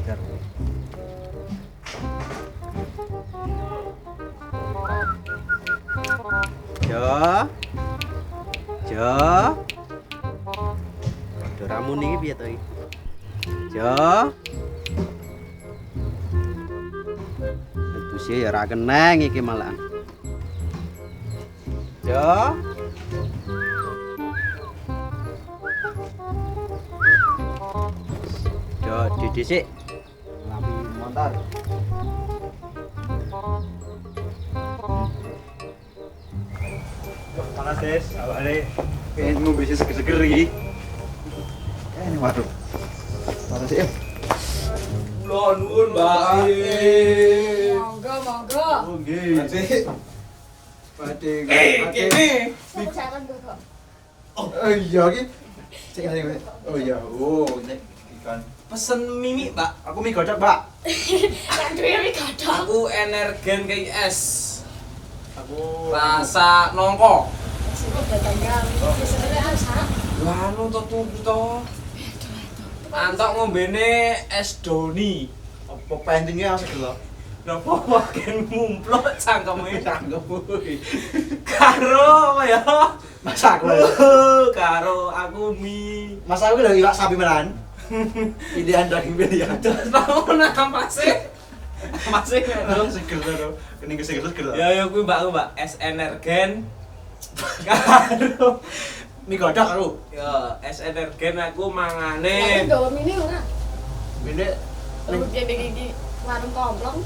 segar. Jo. Jo. Doramu niki piye to iki? Jo. Terus ya ora keneng iki malah. Jo. Jo, dhisik. Lampi motor. Panas des, awake pengen ngombe sing seger-seger iki. Ini waduh. Panas ya. Kula nuwun, Mbak. Monggo, monggo. Oh nggih. Pade. Kene. Jangan kok. Oh iya iki. Cek ngene. Oh iya. Oh nek ikan. Pesen mimi, Mbak. Aku mie godhog, Pak. Yang duwe iki gadok. Aku energen KS. Aku Rasa nongko. Sing kok datang kali. Sebenarnya asa. Lah anu to tuku to. Antok ngombene es doni. apa pentingnya asik lho. Napa makin mumplok cangkeme. Cangkem kuwi. Karo apa ya? Masak lho. Karo aku mie. Masak kuwi lho iwak sapi menan. Idean daging pilihan. Terus mau nampase. Masih Terus seger lho. Kening seger seger lho. ya kuwi Mbak, es energen. Karo Mie godhog karo. ya es energen aku Nek mangane. nggawa mini ora. Mene Lu kene iki warung komplong.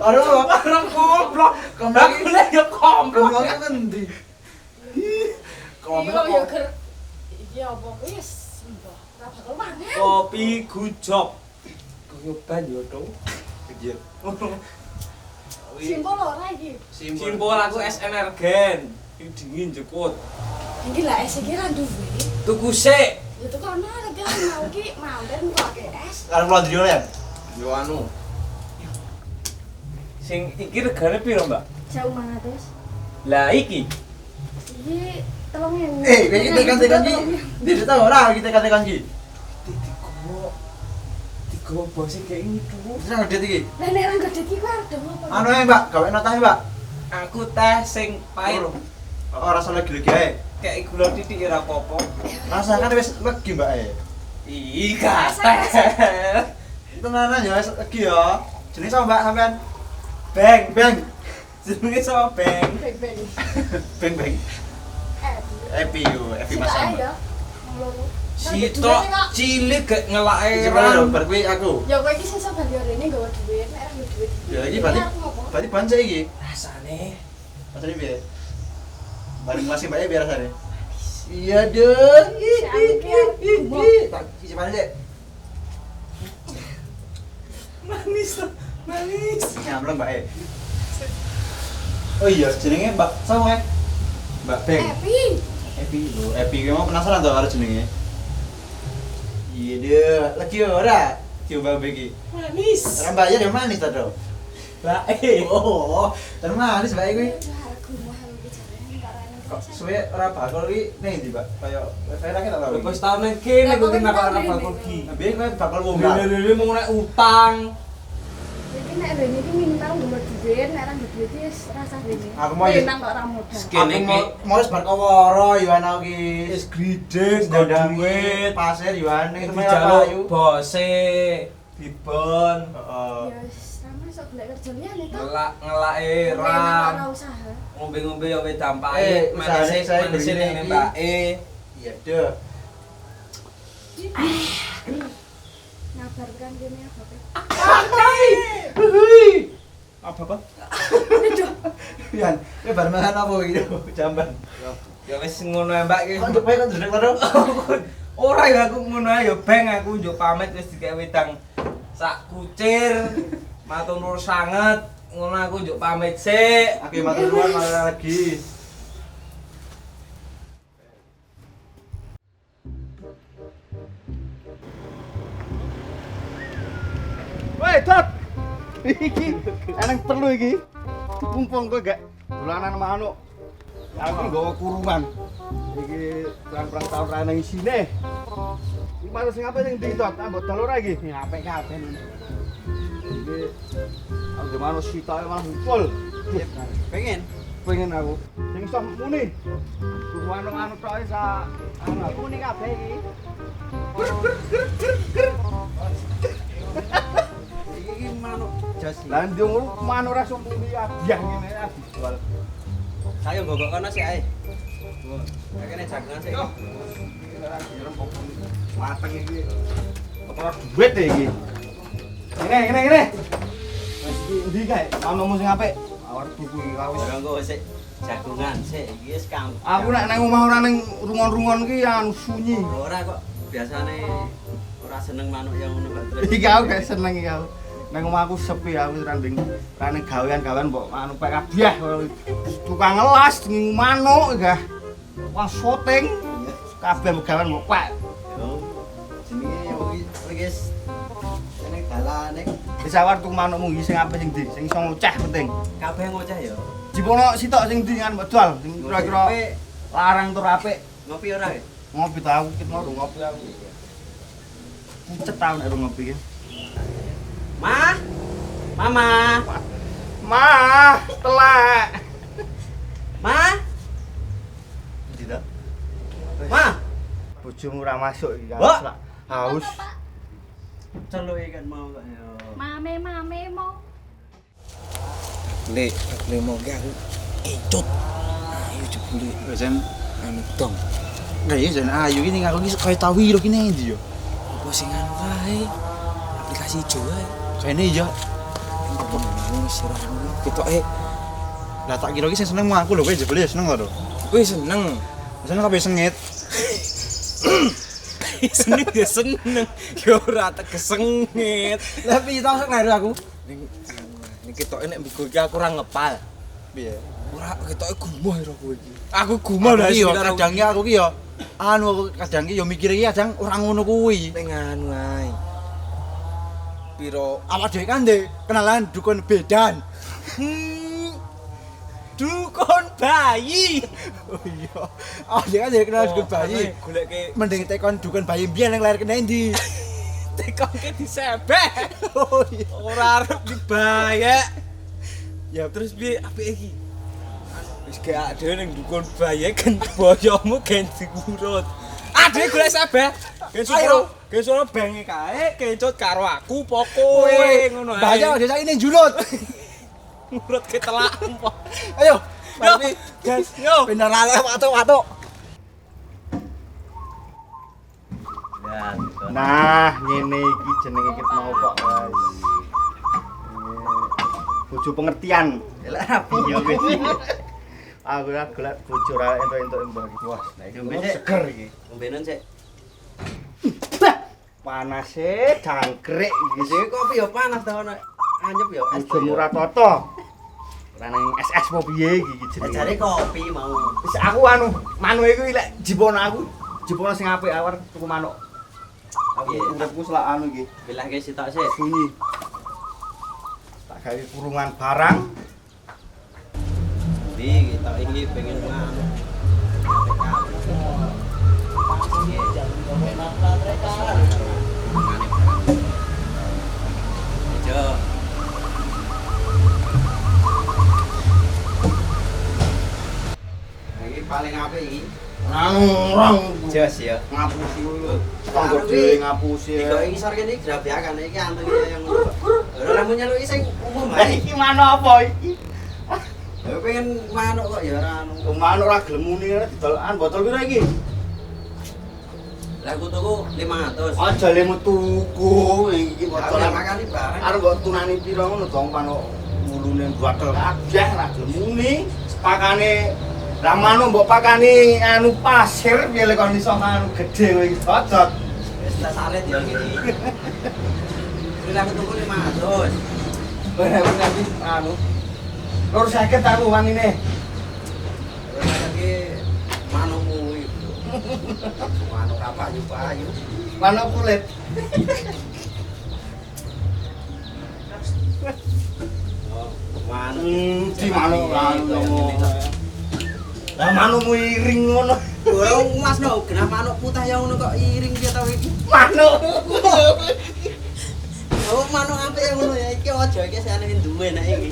Aduh, Orang goblok. Kembang Aku lek ya komplok. kembangnya ngendi? Iya Komplek yo kok. ger. Iki apa wis. Ora bakal mangan. Kopi gujok. Koyo ban yo to. Kecil. Simpel ora iki. Simpul aku es energen. Iki dingin jekut. Iki lah es iki ra duwe. Tuku sik. Ya tuh kono rega mau ki mampir kok ke es. Arep laundry ya? Yo anu. Sing iki regane piro, Mbak? Jauh mana terus? Lah iki. Iki 3.000. Kita tekan-tekan ki. Tidak tahu ora kita tekan-tekan ki. Tiga bos kayak ini tuh. Wis nang ngedit iki. Lah nek ra gede iki kuwi ada apa? Anu ya, Mbak, gawe notah, Mbak. Aku teh sing pahit. Ora salah gilegi ae. Kayak gula titik ora apa-apa. Rasakan wis legi, Mbak ae. Ih, gatel. Tenanan ya wis legi ya. Jenenge sama Mbak sampean. Beng, Beng. jenenge sama beng. Beng-beng. Beng beng. Epi yo, Epi Mas Sida Samba. ya. Ngeloro. Cito cilik gak Jebule lho, ngelairan. bar kuwi aku. Ya kowe iki sesuk bali rene nggawa duit, nek ra nggawa duit. Ya iki berarti banca iki. Rasane Rasane piye? Balik masih Mbak biar rasane. Iya dong. Tak isi mana sih? manis tuh, manis. Nyampleng Mbak E. Oh iya, jenenge Mbak sama ya? Mbak Beng. Epi. Epi lho, Epi ki mau penasaran to karo jenenge. Iya deh, lagi ora. Coba begi. Manis. Ora bayar ya manis to, Dok. Bae. Oh, ter manis Mbak E kuwi. Harga mahal iki jarene karane. Kok suwe ora bakal ki ning ndi, Mbak? Kaya ferake tak tahu. Wis tahun nang kene kok kena ora bakal ki. Biyen kowe bakal wonggal. Lele mau nek utang. Iki nek rene iki minimal nggawa duit, nek ra nggawa duit wis rasa rene. Aku mau ya- nang kok ra modal. Kene Aku mau wis bar kawara yo ana ki. Wis grideng Ndandang duit. pasir yo ane Nek temen dijaluk ayu. bose dibon. Heeh. Ya wis ra masuk golek kerja liyane to. Ngelake Ora ram. usaha. Ngombe-ngombe ya wis dampake. Usahane saya Manese beli ning iki. mbake. Iya, Dok. Ngabarkan kene apa Pak? Apa apa? Pian, kowe bar mangan apa iki, Dok? Jamban. Ya wis ngono ae mbak ki. Kok ndek kowe kok ndek karo? Ora ya aku ngono ae ya beng aku njuk pamit wis dikek wedang sak kucir. Matur nuwun sanget. Ngono aku njuk pamit sik. Aku matur nuwun malah lagi. Woi, Dot. Iki eneng telu iki. Mumpung kowe gak dolanan manuk. Aku nggawa kurungan. Iki perang-perang tahun ra nang isine. Iki manuk sing apik sing ditot, ambek dol ora iki. Ya apik kabeh ngono. Iki aku manuk sitoke malah ngumpul. Pengen aku. Sing iso muni. Kudu manuk-manuk tok isa aku muni kabeh iki. Iki manuk jos. Lah ndung manuk ra iso muni abyah ngene ya dijual. Sayo gogok kono sik ae. Kene jagungan sik. Mateng iki. Apa duit e iki? Ngene. Wis iki endi kae? Manukmu sing apik. Awar tuku iki kawis. Ora engko sik jagungan sik iki wis kang. Aku nek nang omah ora ning rungon-rungon iki anu sunyi. Ora kok biasane ora seneng manuk yang ngono Pak. Iki aku gak seneng iki aku. Nang omahku sepi aku ora ning gawean-gawean mbok anu pek kabeh. Tukang ngelas ning manuk gah. Wong syuting kabeh gawean mbok pek. Yo. Jenenge wis ning dalane Wis awar tuku manukmu iki sing apik sing ndi? Sing iso ngoceh penting. kabeh ngoceh ya. Jipono sitok sing ndi kan mbok jual sing kira-kira larang tur apik. Ngopi ora ya? Ngopi ta aku kit mau ngopi aku. Pucet tau nek ngopi iki. Ma. Mama. Mah, telek. Ma. Ndi ta? Ma. Bojomu ora masuk iki. Mbok. Haus. Celuk ikan mau kok ya. Mame mau. Lek mau ge aku encut. Ayo jebule Jan anu dong. enggak ya jan ayu ini aku iki kaya tawi lho kene ndi yo. Apa sing anu kae? Aplikasi ijo ae. Kene iya. Ngono sirahmu ketoke Lah tak kira iki sing seneng aku lho kowe jebule seneng kok lho. kowe seneng. Seneng kabeh sengit. Seneng ya seneng. Ya ora tak kesengit. Lah piye tau sok lari aku? Ning ketoke nek mbiko iki aku ora ngepal. Piye? Ora ketoke gumoh ira kowe iki. Aku gumoh lha Iya, karo kadang iki aku ki yo anu aku kadang ki yo mikir iki kadang ora ngono kuwi. ning anu ae. Piro Awak dhewe kan ndek kenalan dukun bedan. dukun bayi. Oh iya. Oh dia kan ndek kenalan dukun bayi. Goleke Mending tekon dukun bayi mbiyen nang lahir kene ndi. tekoke disebek. Oh iya. Ora arep dibayek. Ya terus piye apike iki? Wis gak dhewe ning dukun bayek gen boyomu gen diurut. Ade golek sebek. Gen suruh bengi kae kencut karo aku po kowe ngono ae. Bayar desa ini julut. Urut ketelak empo. Ayo. Yo, Mari guys, yo. bener ala watuk. Ya. Nah, ngene iki jenenge kit mau kok, guys. Bojo pengertian. Lah rapi ya wis. Aku ora golek bojo ra entuk-entuk mbah iki. Wah, nah iki Ngombe sik. seger iki. Ngombenan sik. Panas e jangkrik iki. Iki kopi ya panas ta ono anyep ya. Bojo murah toto. Ora nang SS apa piye iki jenenge. Jare kopi mau. Wis aku anu, manuk iku lek jipono aku. Jipono sing apik awar tuku manuk. Aku Iya. uripku selak anu iki. Bilah ge sitok sik. Sunyi. Tak gawe kurungan barang. Di kita ini pengen manuk. Ijo. Ini paling apik iki. Orang Jos ya. ngapusi lho. Tanggo dhewe ngapusi. Iki kok ngisor kene grabeakan iki anteng yang ngono. Ora ramu nyaluki sing umum Lah ae. iki manuk apa iki? Ya pengen manuk kok ya ora anu. Wong manuk ora gelem muni ngene didolokan botol pira iki? Lah aku tuku 500. Aja lemu tuku iki Aku botol. lama kali bareng. Arep mbok tunani pira ngono dong manuk mulune botol kabeh ora gelem muni. Pakane lah manuk mbok pakani anu pasir piye lek kon iso anu gedhe kowe iki cocok. Wis tak salet ya gini. Ini aku tuku 500. Bener-bener iki anu. Lur 50 aku wanine. Terus lagi manukmu itu. Manuk apa payu. Manuk kulit. Oh, manuk. Di manuk anu ngono. Lah manukmu iring ngono. Ora Mas no, genah manuk putih yang ngono kok iring piye ta iki? Manuk. Oh, manuk apik yang ngono ya iki aja iki sane duwe nek iki.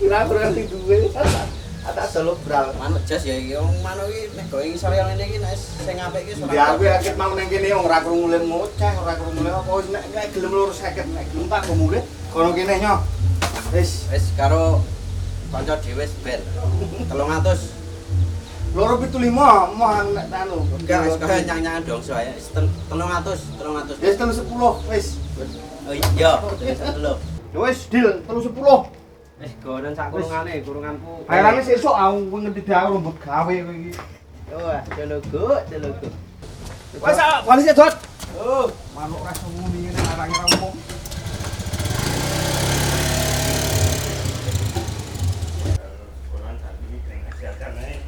Kira-kira sing duwe. Ada selo bral. Manuk jas ya iki wong manuk iki nek go isor yang ngene iki nek sing apik iki Ndi aku akit mau ning kene ora krungu mulih ngoceh, ora krungu mulih apa wis nek gelem lurus 50 nek gelem tak go mulih kono kene nyo. Wis karo kanca dhewe wis ben. 300. loro 75 mau nek anu. Enggak wis kenyang-nyangan dong so ya. 300. Wis 10 wis. Oh iya, 10. Ya wis deal 10. Gonen sak kurungane, kurunganku. Bayarane sesuk aku ngendi dae rambut gawe kowe iki. Wah, delogo. Wes bali sedot. Oh, manuk rasa muni ngene arange ra umum.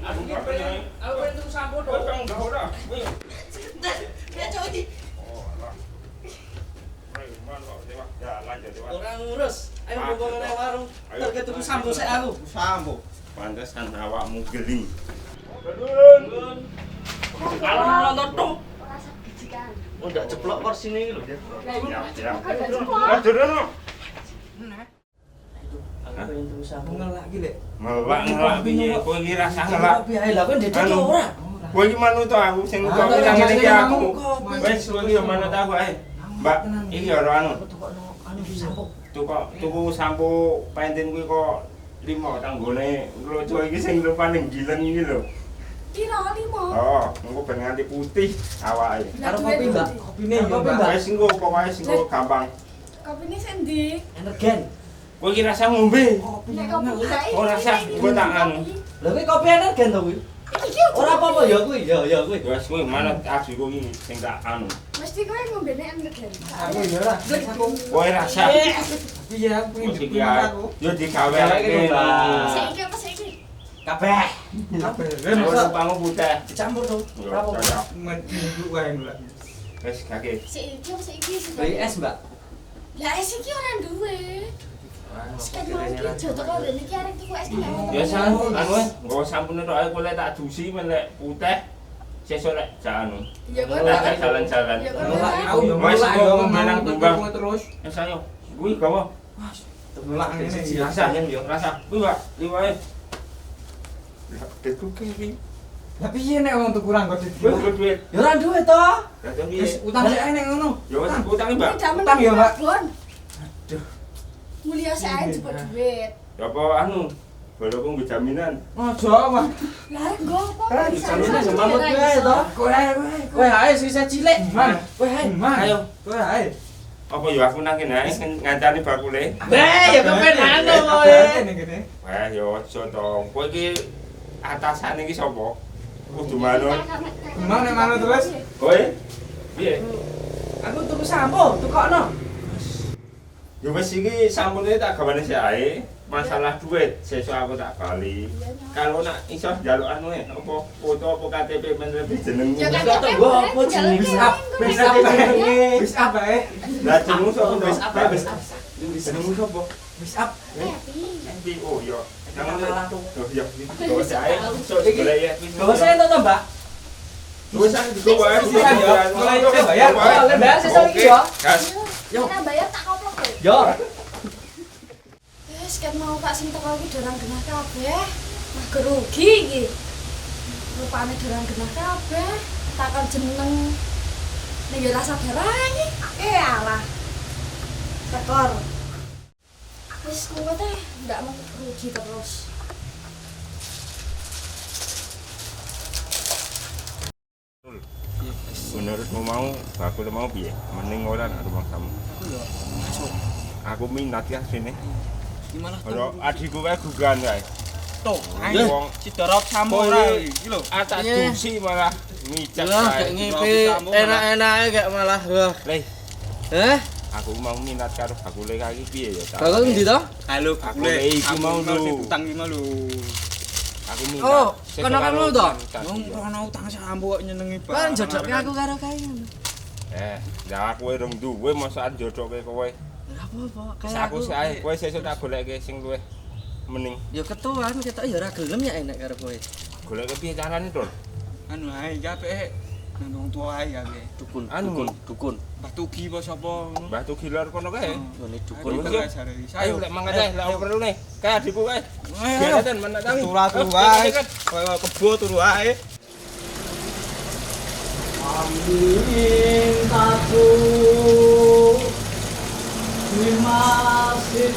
Aku pengen tuku sampo dong. Orang ngurus. Ayo buka nang warung. Target tuku sampo sik aku. Sampo. Pantesan awakmu geling. Kalau nonton tuh. Rasa bijikan. Oh, ndak ceplok porsine iki lho. Aku pengen tuku sampo. Ngelak iki lek. Ngelak piye? Kowe iki rasah ngelak. Kopi ae lah kan dedek Anu. ora. Kowe iki manut to aku sing kok Ah, nang ngene iki jangan aku. ngomong. Wes kowe iki yo manut aku ae. Mbak, iki ora anu. Anu sampo. Tuku sampo pentin kuwi kok 5 tanggone lojo iki sing rupane gilen iki lho. Kira 5. Oh, engko ben nganti putih awake. Karo kopi, Mbak. Kopine yo, Mbak. Wes engko pokoke sing gampang. Kopine sing ndi? Energen. Kowe iki rasa ngombe. Nek kopi iki. Oh, rasa gua tak anu. Lha kuwi kopi energen to kuwi? Iki Ora apa-apa ya kuwi, ya kuwi. Wes kowe manut adikku iki sing tak anu. mesti kowe ngombene energen. Aku ya ora. Kowe rasa Piye aku pengen Musik dipungut ya, aku. yo digawe Gawe lagi. Mbak. Saiki apa saiki? Kabeh. Kabeh. Wes pangu putih. Dicampur to. Yo, Ora apa-apa. cocok. Mendingku wae lho. Wes kaki. Saiki apa saiki? Beli es, Mbak. Lah es iki ora duwe. Sekat mau iki joto kok rene iki arek tuku es iki. Biasa anu nggo sampune tok ae kowe tak dusi melek putih. Sesuk lek jak anu. Ya kowe Lek tak jalan-jalan. Ya, Nolak aku yo Wes, nolak kok yo menang tumbang. terus. Wes ayo. Kuwi gawa. Nolak ngene iki. Rasa yo rasa. Kuwi wae, liwae. Lah detuke iki. Lah piye nek wong tuku kurang kok Wes go duit. Ya ora duwe to. Dadi piye? Wis utang sik ae nek ngono. Yo wes utang Mbak. Utang ya, Mbak. Aduh. Mulia saya jebot duit. Ya apa anu? Boloku nggo jaminan. Ojo, Mas. Lah nggo apa? Jaminan semangat kowe to. Kowe ae sisa cilik. Kowe ae. Ayo. Kowe ae. Apa yo aku nang kene ae ngancani bakule. Ya kepen anu kowe. Ngene. Wah, yo aja to. Kowe iki atasane iki sapa? Kudu manut. Emang nek manut terus? Kowe? Piye? Aku tuku sampo, tukokno. Yo wis iki sampune tak gawane sik ae. Masalah duit sesuk aku tak bali. Kalau nak iso njaluk anu apa foto apa KTP men lebih jenengmu. Ya Wis kan tak nggo apa jenenge? Wis apa jenenge? Wis apa ae? Lah jenengmu sapa? Wis apa? Wis apa? Jenengmu sapa? Wis apa? Endi oh yo. Nang oh yo. Gawa sik ae. Sok Iki. golek ya. Gawa saya to, Mbak. Wis aku digawa ae. Sisan yo. Mulai bayar. Oh, bayar sesuk iki yo. Gas. Yo. Kita bayar tak koplok kowe. Yo. Wis kan mau Pak sing teko iki dorang genah kabeh. Mah gerugi iki. Rupane dorang genah kabeh. Takon jeneng. Nek yo rasa barang iki. Alah. Tekor. Wis kowe teh ndak mau rugi terus. Menurutmu mau bakul mau piye? Mending ora nak rumah kamu. Aku minat ya sini. Gimana Kalau adikku kae gugan kae. Tuh, Wong Cidorok sampo ora iki iki lho. atak Iya. dusi malah micak Lah, kae. kayak ngipi enak-enake gak malah. Wah. Leh, Heh? aku mau minat karo bakule kae iki piye ya? Tak- Bakul ndi to? Halo, Aku iki mau lho. utang iki mau lho. Aku minat. Oh, Sesuk kono karo kamu to? tadi, Wong ya. ana utang sampo kok nyenengi Kan jodoke aku karo kae ngono. Lah aku rong duwe masakan jodoke kowe. Ora apa-apa, Wis kayak aku sik ae, kowe sesuk tak goleke sing luwih mending. Ya ketuan ketok ya ora gelem ya enek karo kowe. golek kepiye carane, Dul? Anu ae iki apike nang wong tuwa ae ya. Dukun, Anu. dukun. Mbah Tugi apa sapa ngono. Mbah Tugi lor kono kae. Ngene Dukun dukun. Ayo, Ayo lek mangkat ae, lek perlu nih. Kae adikku kae. Biar ten menak tangi. Turu wae. Kaya kebo turu wae. Amin aku dimasih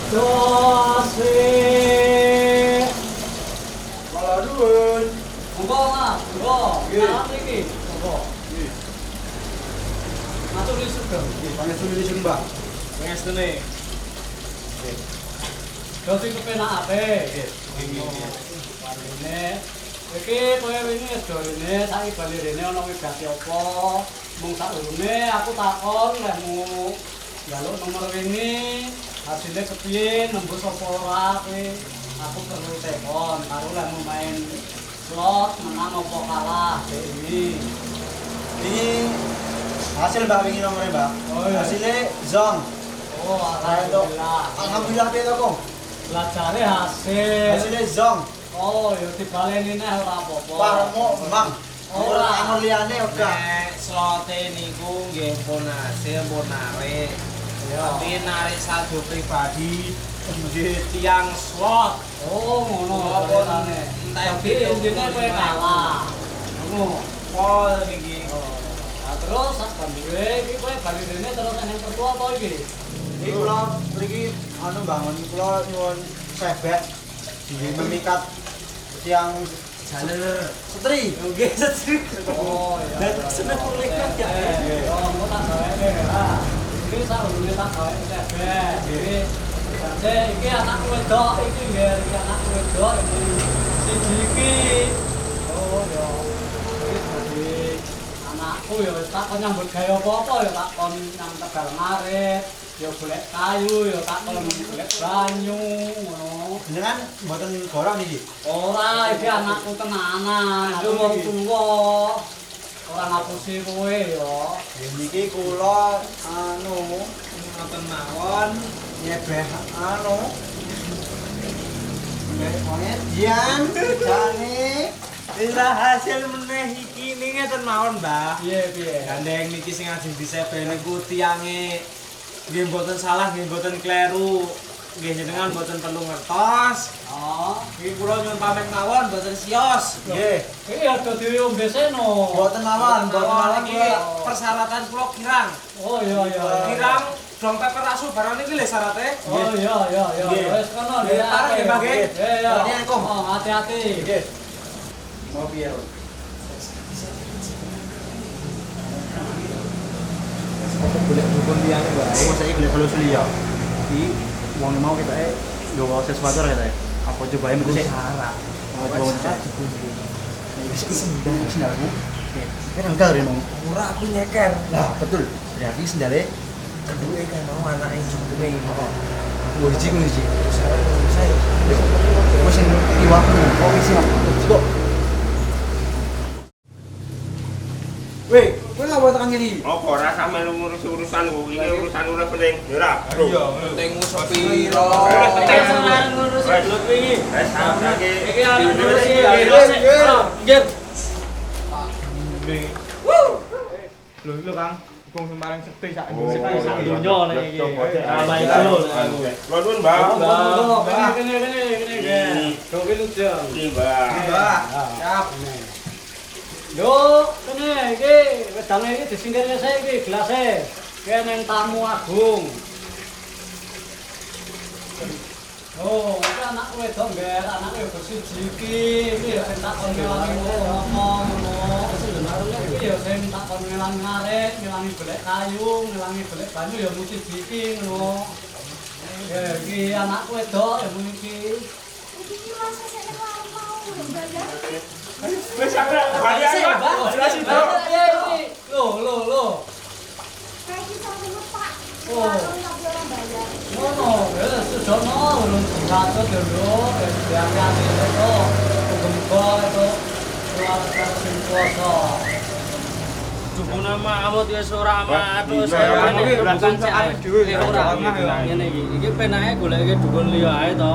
Kalau duun. monggo Mas monggo salam iki monggo matur nuwun Bro Pangestu di sini, Mbak. ngestune Dadi kepenak ape nggih Parine iki koyo wingi wis dorene saiki bali rene ana wigati apa mung sakurune aku takon lemu njaluk nomor wingi hasilnya kepiye nembus apa ora kowe aku perlu telepon karo lemu main slot menang apa kalah ini Hasil Mbak wingi nomornya, Mbak. Oh, iya. Hasilnya zong. oh alhamdulillah Alhamdulillah piye to, Kong? belajarnya hasil Hasilnya zong. oh ya dibaleni neh ora apa-apa Parmo, Mang. Ora. Nomor liyane udah. Nek slote niku nggih pun hasil pun narik. Tapi narik saldo pribadi nggih tiyang slot. Oh, ngono carane. Tapi intine kowe kalah. Ngono. Pol niki. Nah, terus sak bandhe iki kowe bali rene terus nang pertua apa iki? Iki kula mriki anu bangun kula nyuwun sebek di memikat tiang Jaler. setri. Nggih, setri. Oh, ya. Seneng kuliah ya. Oh, mau tak gawe ha. Iki sak urune tak gawe sebek. Jadi iki anakku wedok iki nggih, iki anakku wedok iki siji iki. Oh, ya. Iki dadi anakku ya wis tak kon nyambut gawe apa-apa ya tak kon nang Tegal Marit, ya golek kayu, ya tak kon golek banyu ngono. Jenengan mboten gorong iki. Ora, iki anakku tenanan, aku wong tuwa. Ora ngapusi kowe ya. Niki kula anu ngoten mawon nyebeh anu pengajian jane Ora hasil meneh iki ning ngeten mawon, Mbah. Piye? Gandeng niki sing ajeng disebel niku tiange nggih mboten salah, nggih mboten kleru. Nggih jenengan mboten perlu ngertos. Oh, Nggih kula nyuwun pamit mawon mboten sios. nggih iki ada dhewe ombe seno. mboten mawon Iki persyaratan kula kirang. Oh iya. Kirang dompet perasu barang niki lho syaratnya. Oh iya. Nggih. Wis kono Nggih, ya. parah nggih, Mbak, nggih. Iya. Latihan, Kong. Oh, hati-hati. nggih Mau piye? Golek dukun liyane wae. aku saiki golek solusi liya Iki wong mau ketake nggawa sesuatu ra ketake. Apa cobae metu sik? syarat Oh, coba cek. Wis sendalku. Kan enggak reno. Ora aku nyeker. lah betul berarti sendale Duwe kan mau anake judune iki. wiji wiji Saya wis sing iwak oh wis siap kok weh kowe ngapa tekan kene Apa ora sampe ngurus urusan kok iki urusan ora penting. Ya ora, Bro. pentingmu sepiro? Ngurus duit iki. Wes sampe Iki ana ngurus iki. Nggih. Lho iki lho Kang, wong sing paling sepi sak Oh, Indonesia. sak donya nek iki. Apa itu? itu? Kula nuwun, Mbak. Kene. Kok iki lucu. Iki, Mbak. Mbah. Siap. Yo, kene iki wedane iki disingkirke sik iki gelase. Kene tamu agung. Oh, iki anak wedok ngger, anake bersih iki. Iki ya sing tak kon ngelangi ngomong ngono. Iki ya sing tak kon ngelangi ngaret, ngelangi golek kayu, ngelangi golek banyu ya mesti iki ngono. Ya iki anak wedok ya muni iki. Iki masa saya mau bayar. Wes sampe balik ya, Mbak. Jelasin, Bro. Loh. Kayak kita dulu Pak. Oh. Tapi orang bayar. Ngono, ya sudono ulun jatuh dulu, ya hati-hati itu. Gempa itu keluarga sing kuasa. dukune mamut wis ora matus. Iya, Ini iya, bukan iya, cek duit, ora iya. ngene iki. Iki penake goleke dukun liya ae to.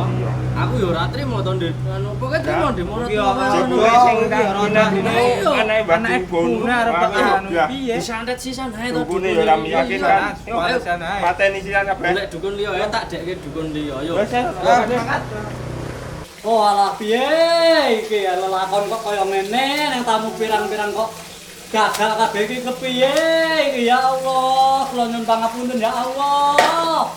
Aku yo ora trimo to, Ndit. Anu pokoke trimo di mono. Gue sing aneh banget dukun arep anu piye Disantet sisan ae to. dukune ya ora meyakinkan pateni sisan kabeh Golek dukun liya ae tak dekke dukun liya. Ayo. wis Oh alah piye iki ya lelakon kok kaya ngene nang tamu pirang-pirang kok gagal kabeh iki kepiye iki ya Allah kula nyuwun pangapunten ya Allah.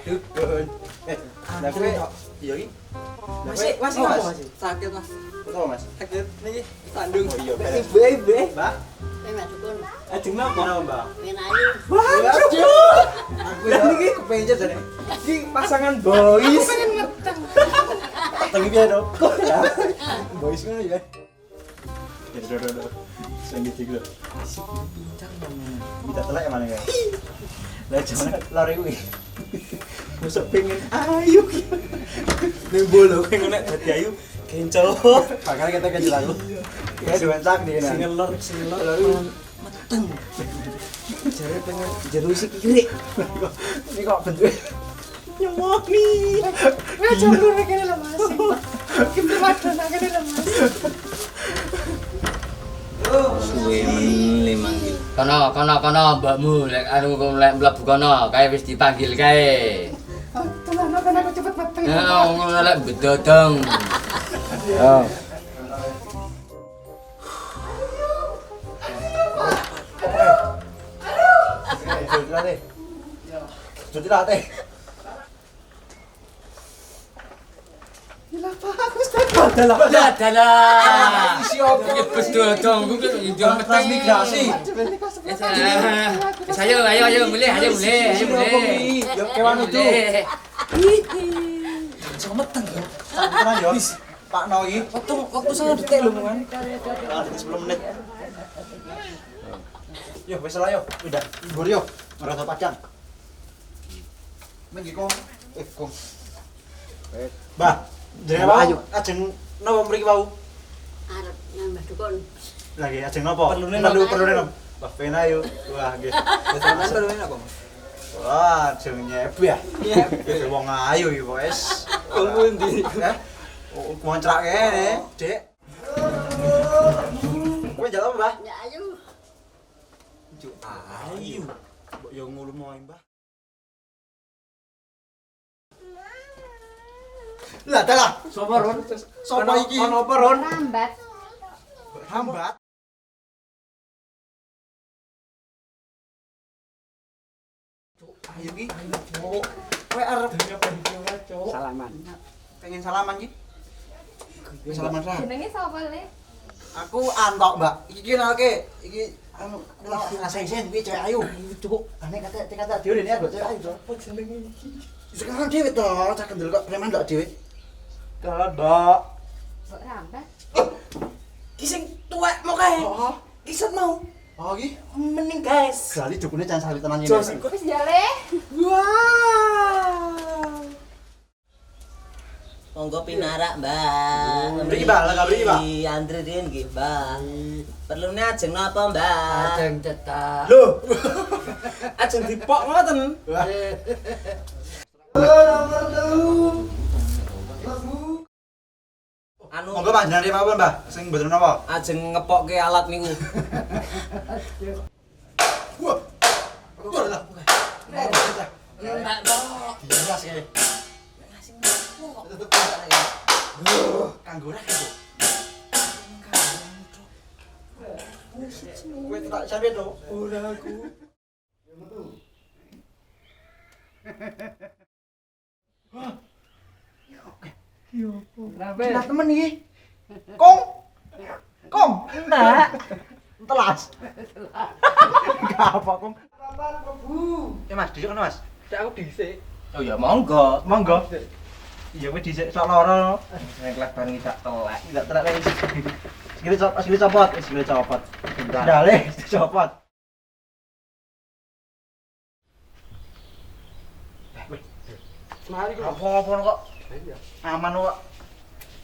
Dukun. Lah kowe iya iki. Masih apa masih? Sakit Mas. Apa Mas? Sakit niki tandung. Oh iya, beres. Ibu, Mbak. Enak dukun. Ajeng napa? Mbak. Menayu. Aku ya niki kepengen jane. Iki pasangan boys. Tapi piye to? Kok ya? Boys ngono ya. Ya do. Sing iki lho. Kita telek ya mana ya? Lah jaman lari kuwi. Mosok pengen ayu ki. Ning bolo kowe nek dadi ayu kencel. Bakal kita kencel aku. Ya diwencak di Sing ini. ngelor meteng. Jare pengen jero isi kiri. Ini kok bentuk Nyemoni. Wah, jomblo nek kene lho Mas. Kita wadon nek kene lho Mas. Suwe meneh manggil. Kono mbakmu lek anu lek mlebu kono kae wis dipanggil kae. Tenan ben aku cepet meteng. Ya ngono lek bedodong. Oh. Jadi latih. Gila bagus ta. Dalah. Ya bedodong ku ki yo meteng. Transmigrasi. Ayo mulai. Ya kewan itu. Meteng ya. Tenang yo. Pak No iki. Waktu sangat detik lho kan. 10 menit. Yo wis lah yo. Udah. Libur yo. Ora usah padang. Mengki kong. Kong. Mbah, jenenge wae ajeng napa mriki wau? Arep nambah dukun. Lagi ajeng napa? Perlune napa? Mbah pena yo. Wah, nggih. Sampeyan perlu apa, Mas? Wah, ajeng nyebeh. Wis wong ayu iki wis. Wong pundi? Ngontrak kene, Dik. Kowe jalan apa, Mbah? Ya ayu. Ayu. Mbok yo ngulum wae, Mbah. Lah, dalah. Sopo Ron? Sopo iki? Ono apa, Ron? Lambat. Hambat. Ayo ki. Kowe arep Salaman. pengen salaman ki? Salaman ra. Jenenge sapa le? Aku antok, Mbak. Iki kenalke. Iki anu rasain kuwi cewek ayu. Cuk, ane kata dhewe ini ada cewek ayu to. Apa jenenge iki? Sekarang dhewe to, cak kendel kok preman ndak dhewe. Kalau ndak. Kok rambat? Ki sing tuwek mau kae. Oh, Kisut mau. oh iki. Mending guys. Berarti dukune jangan sawi tenan Jos ngene. Wis ya le. Wow. Monggo pinarak, Mbak. Mriki, Mbak, lah mriki, Mbak. Antri riyen nggih, Mbak. Perlune ajeng napa, Mbak? Ajeng cetak. Loh. Ajeng dipok ngoten. Anu Monggo panjenengan mawon, Mbah. Sing mboten napa? ajeng ngepokke alat niku. Wah. Wah. Mbak, Mbak. Jelas ya. Kanggo ra kanggo. Kowe tak sampe to. Ora aku. Gila temen iki. Kong. Enggak. Telas. Enggak apa, Kong. Ya Mas, dhisik Mas. Cek aku dhisik. Oh ya monggo. Iya kowe dhisik sok loro. Nek lebar iki tak telek. Enggak telek wis. Sikile copot. Sikile copot. Ndale, copot. Mari kok. Apa-apa kok. Aman kok.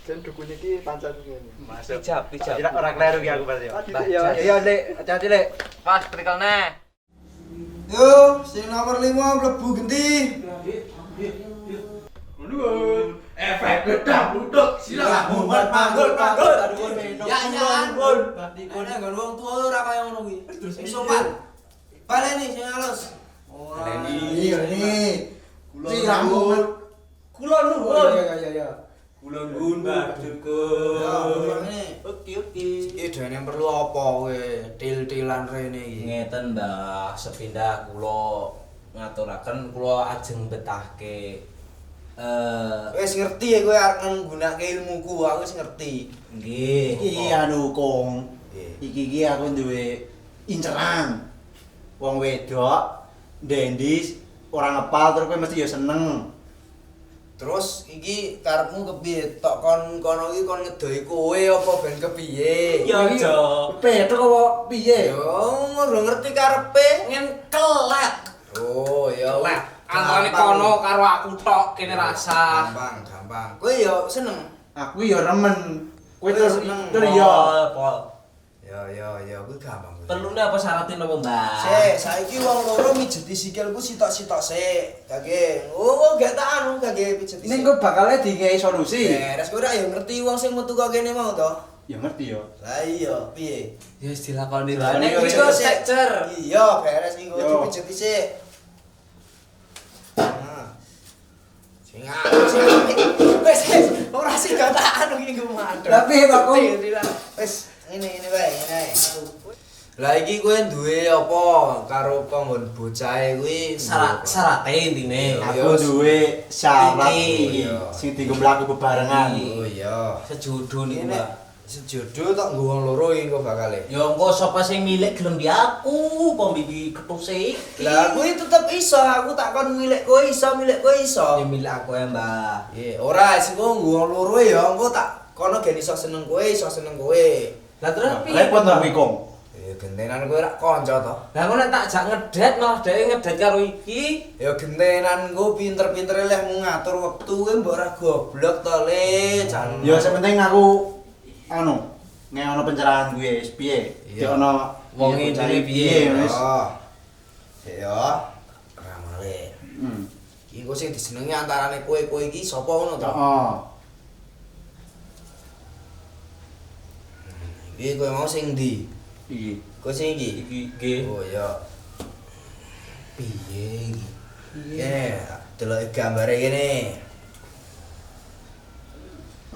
Jen dukun iki pancen ngene. Masuk. Pijap. Tidak orang kleru ki aku berarti. Ya, Iya, Lek. Hati-hati, Lek. Pas trikelne. Yo, sing nomor 5 mlebu gendi. Nuwun. Efek gedang duduk sila mumet panggul. Ya ampun. Ana nggon wong tuwa ora kaya ngono kuwi. Sing sopan. Baleni sing halus. Iya ini. Sila mumet. Kula nuwun. Ya. Kula nuwun Dukun. Ya, ngene. Oke. Iki dene perlu apa kowe? Til-tilan rene iki. Ngeten, Mbah, sepindah kula ngaturaken kula ajeng betahke Wis ngerti ya kowe arep nggunakake ilmuku, aku wis ngerti. nggih. Iki anu Kong. Iki aku duwe inceran. Wong wedok ndendis ora ngepal terus kowe mesti ya seneng. Terus iki karepmu kepiye? Tok kon kono iki kon ngedoi kowe apa ben kepiye? Ya aja. Petok apa piye? Yo, ngono ngerti karepe ngenkelek. Oh, ya wis. Antara kono karo aku tok kene rasa. Gampang. Kowe ya seneng. Aku ya remen. Kowe terus seneng. Terus ya. Ya, kuwi gampang. Perlune apa syaratnya napa, Mbah? Saiki wong loro mijeti sikilku sitok-sitok sik. Kage. Oh, gak tak anu kage mijeti. Ning kok bakale dingei solusi. Beres kowe ora ya ngerti wong sing metu kok kene mau to? Ya ngerti ya. Lah iya, piye? Ya wis dilakoni Lah, rene. nek iku tekcer. Iya, beres iku dijeti sik. Sing wis ora sih gak tak anu iki ku mandek. Tapi Pak Kong. Wis ini wae, ngene. Lah iki kowe duwe apa karo konggon bocahe kuwi? Syarate intine. Aku duwe syarat sing dienggo mlaku bebarengan. Oh iya. Sejodoh niku, Mbak. Sejodoh tok nggo wong loro iki kok bakale. Ya engko sapa sing milik gelem di aku, apa mbibi ketuse iki. Lah kuwi tetep iso, aku tak kon milik kowe iso, milik kowe iso. Ya milik aku ya, Mbah. Ora sing nggo wong loro ya engko tak kono gen iso seneng kowe, iso seneng kowe. Lah terus piye? Repot to kuwi, Kong. Gentenan kowe rak kanca to. Lah ngono tak jak ngedet malah dhewe ngedet karo iki. Ya gentenan ku pinter-pinter leh ngatur wektu kowe mbok ora goblok to, Le. Ya sepenting aku anu ngeono pencerahan kuwi wis piye? Dek ono wong intine piye wis. Sik ya. Ramale. Iki kok sing disenengi antarane kowe iki sapa ngono to? Heeh. Iki kowe mau sing ndi? Iki. Kowe sing iki? Iki nggih. Oh ya. Piye iki? Ya, delok gambare kene.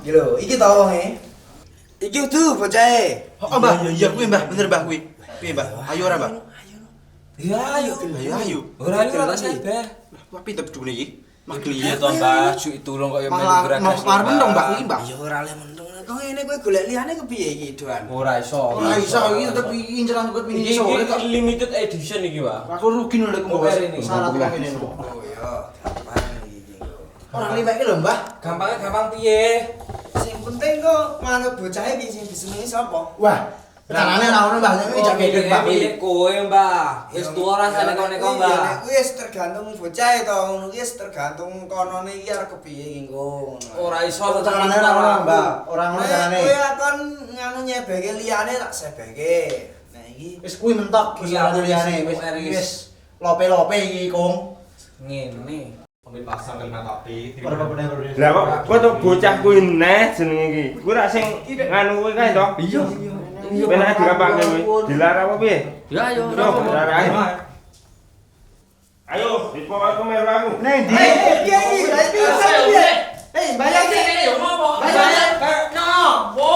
Iki lho, iki to wonge. Iki tuh bocahe. Oh, Mbah, iya kuwi Mbah, bener Mbah kuwi. Piye Mbah? Ayo ora, Mbah? Ya ayo. Ayo. Ora ayo ora sabeh. Wah, pinter dukune iki. Mah Iya to, Mbah, juk tulung kok ya melu Malah geragas. mendong Mbah kuwi, Mbah. Ya ora le mendong. Kok ngene kowe golek liyane kepiye iki, Doan? Ora iso. Ora iso iki tetep inceran kuwi pingin Iki sore kok. limited edition iki, Pak. Aku rugi lho lek mbok ini. syarat kok ngene lho. Oh iya, gampang iki. Ora liweke lho, Mbah. Gampangnya gampang piye? Sing penting kok manut bocahe iki sing disenengi sapa? Wah, Carane ora ono Mbah, nek jak geger Mbah. Milik kowe, Mbah. Wis tuwa rasane kok Mbah. Kuwi wis tergantung bocah to, ngono kuwi wis tergantung konone iki arep kepiye engko. Ora iso Carane ora ono Mbah, ora ngono carane. Kowe akon nganu nyebeke liyane tak sebeke. Nah iki Wis kuwi mentok wis ora ono liyane, wis lope-lope iki, Kong. Ngene. Pamit pasang kena tapi. Ora bener. Lah kok tuh bocah kuwi neh jenenge iki. Kuwi rak sing nganu kuwi kae to? Iya. Benar dirapake kowe. Dilarang apa piye? Ya ayo. Dilarang. Ayo, dipokoke meru aku. Ning ndi? piye iki? Lah iki piye? bayar iki. Bayar. No, wo.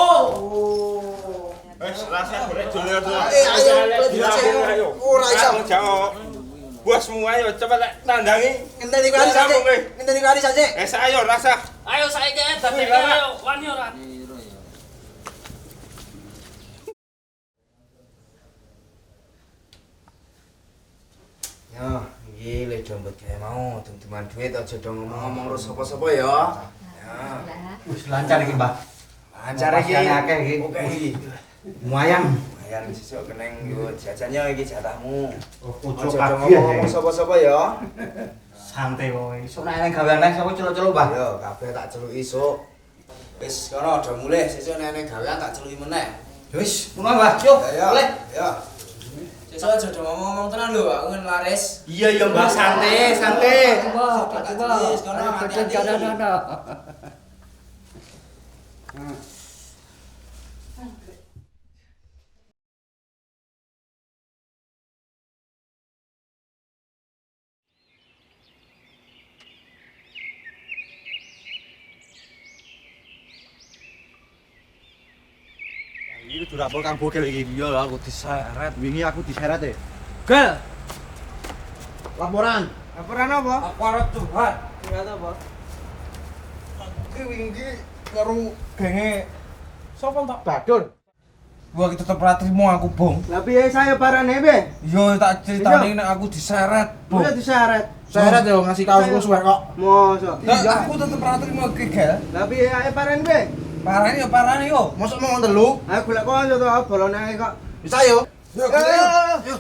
Wes rasa golek dulur. Ayo. Ora iso. Jauh. Bosmu ayo cepet tandangi. Ngenteni kali saja. Ngenteni kali saja. Ayo rasa. Ayo saiki dadi ayo wani ora. Ya, iki lek dompet kae mau teman duit aja do ngomong-ngomong terus sapa-sapa ya. Ya. Wis lancar iki, Mbah. Lancar iki akeh iki. Oke iki. Lumayan. Lumayan sesuk keneng yo jajannya iki jatahmu. Ojo Aja do kabeh. ngomong-ngomong sapa-sapa ya. santai kowe. Iso nek nang gawean nek aku celuk-celuk, Mbah. Yo, kabeh tak celuki isuk. Wis kono udah mulai, sesuk nek nang gawean tak celuki meneh. Wis, ngono Mbah. Yo, boleh. Ya. Sesuk aja ngomong-ngomong tenan lho, aku kan laris. Iya, Mbah, santai, santai. Coba, Wis kono hati-hati. Iki durapol Kang Bogel iki. Iya, aku diseret. Wingi aku diseret e. Gel. Laporan. Laporan apa? Aku arep curhat. Ternyata apa? Ki wingi karo genge Sopo tak? Badun. Gua iki tetep ra trimo aku, Bung. Lah piye saya barane be? Yo tak critani nek aku diseret, Bung. Udah diseret. Seret yo ngasih kaos suwek kok. Mosok. Lah aku tetep ra trimo iki, Gel. Lah piye ae barane be? Parani yo. Mosok mau telu? Ayo golek kanca to bolone ae kok. Bisa yo. Yo, yo.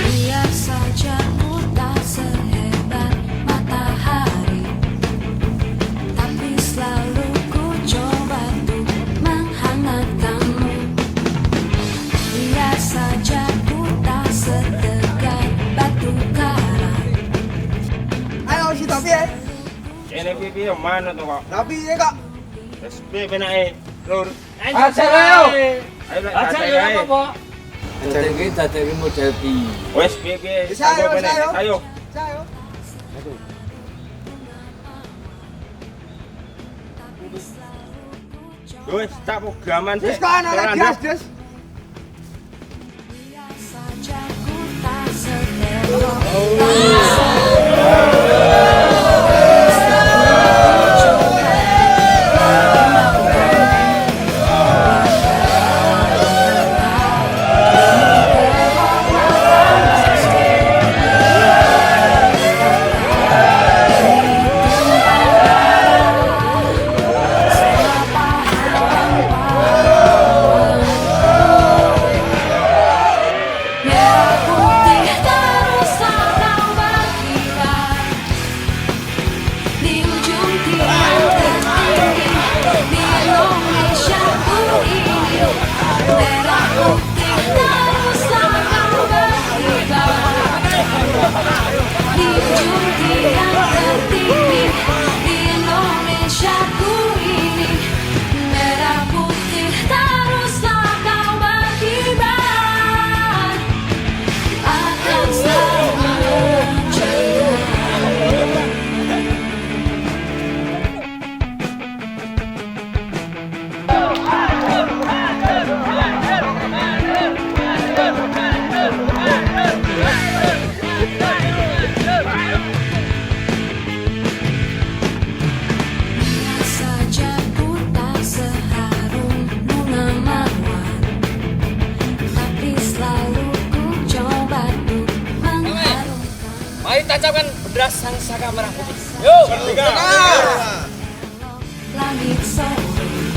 Biar saja ku tak sehebat matahari, tapi selalu ku coba untuk menghangatkanmu. Biar saja ku tak setegar batu karang. Ayo si tapi ya. Kene piye mana to kok? Tapi ya kok. Wis piye penake? Lur. Ajar ayo. Ayo lek Ajar santai yo ae. apa? Jadi dadeki model piye? Wis piye? Ayo, Ayo. Ayo. Wis tak programan Wis kok ana lagi Des. Biar saja ku tak setegar. Merah putih terus kau berkibar di ujung tiang tertinggi di Indonesia ku ini. Merah putih terus kau berkibar di ujung tiang tertinggi di Indonesia ku ini. Merah putih terus kau berkibar. Akan selalu menjaga. Biar saja ku tak seharum bunga mawar, tapi selalu ku coba untuk mengharumkan. Mari tancapkan bendera sang saka merah putih. Yo. Langit sore